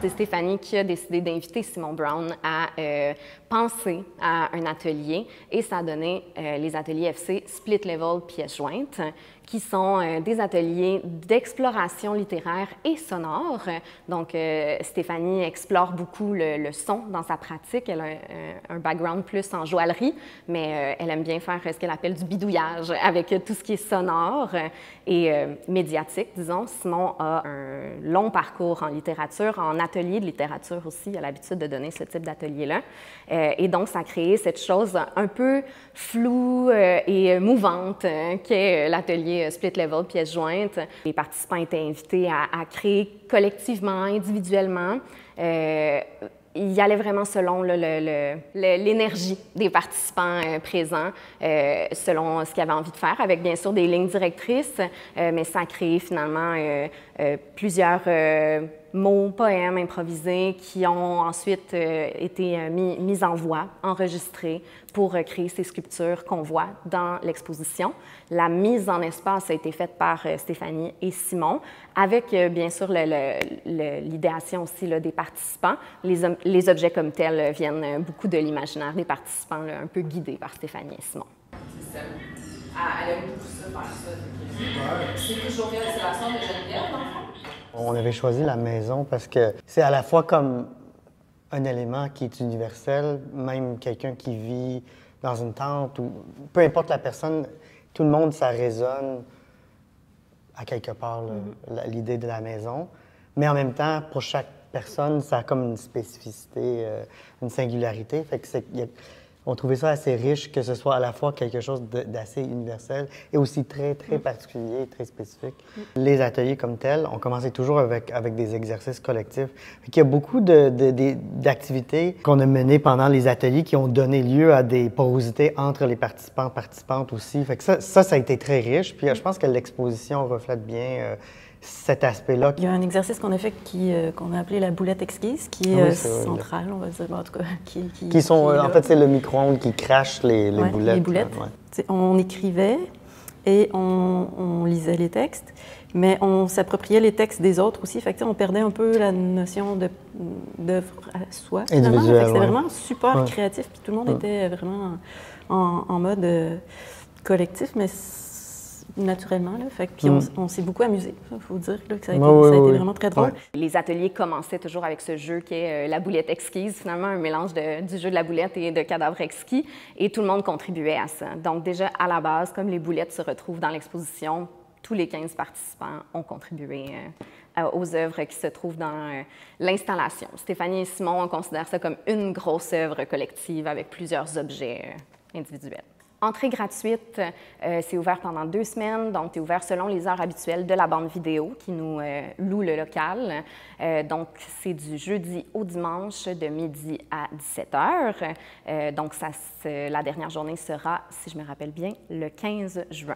C'est Stéphanie qui a décidé d'inviter Simon Brown à penser à un atelier et ça a donné les ateliers FC Split Level Pièces jointes, qui sont des ateliers d'exploration littéraire et sonore. Donc, Stéphanie explore beaucoup le son dans sa pratique. Elle a un background plus en joaillerie, mais elle aime bien faire ce qu'elle appelle du bidouillage avec tout ce qui est sonore et médiatique, disons. Simon a un long parcours en littérature, en atelier de littérature aussi. Il a l'habitude de donner ce type d'atelier-là. Et donc, ça a créé cette chose un peu floue et mouvante qu'est l'atelier Split Level Pièces jointes. Les participants étaient invités à créer collectivement, individuellement. Il y allait vraiment selon l'énergie des participants présents, selon ce qu'ils avaient envie de faire, avec bien sûr des lignes directrices, mais ça a créé finalement plusieurs mots, poèmes improvisés qui ont ensuite été mis en voix, enregistrés pour créer ces sculptures qu'on voit dans l'exposition. La mise en espace a été faite par Stéphanie et Simon, avec bien sûr l'idéation aussi là, des participants. Les objets comme tels viennent beaucoup de l'imaginaire des participants, là, un peu guidés par Stéphanie et Simon. C'est ça. Elle aime beaucoup ça, faire ça. C'est toujours réalisation de Geneviève, dans le fond? On avait choisi la maison parce que c'est à la fois comme un élément qui est universel, même quelqu'un qui vit dans une tente ou peu importe la personne, tout le monde, ça résonne à quelque part l'idée de la maison. Mais en même temps, pour chaque personne, ça a comme une spécificité, une singularité. Fait que on trouvait ça assez riche que ce soit à la fois quelque chose d'assez universel et aussi très, très particulier, très spécifique. Les ateliers comme tels, on commençait toujours avec des exercices collectifs. Il y a beaucoup d'activités qu'on a menées pendant les ateliers qui ont donné lieu à des porosités entre les participants, participantes aussi. Fait que ça a été très riche. Puis je pense que l'exposition reflète bien cet aspect-là. Il y a un exercice qu'on a fait qu'on a appelé la boulette exquise, qui est centrale, on va dire, en tout cas. Qui sont, en fait, c'est le micro-ondes qui crache les boulettes. Les boulettes. Ouais. On écrivait et on lisait les textes, mais on s'appropriait les textes des autres aussi. Fait que, on perdait un peu la notion d'œuvre à soi. Individuel, c'était vraiment super créatif, puis tout le monde était vraiment en mode collectif, mais naturellement. Là. Fait que, puis on s'est beaucoup amusé. Il faut dire là, que ça a été vraiment très drôle. Les ateliers commençaient toujours avec ce jeu qui est la boulette exquise, finalement un mélange du jeu de la boulette et de cadavres exquis. Et tout le monde contribuait à ça. Donc déjà, à la base, comme les boulettes se retrouvent dans l'exposition, tous les 15 participants ont contribué aux œuvres qui se trouvent dans l'installation. Stéphanie et Simon, on considère ça comme une grosse œuvre collective avec plusieurs objets individuels. Entrée gratuite, c'est ouvert pendant 2 semaines, donc c'est ouvert selon les heures habituelles de la bande vidéo qui nous loue le local. Donc, c'est du jeudi au dimanche de midi à 17h. Donc, la dernière journée sera, si je me rappelle bien, le 15 juin.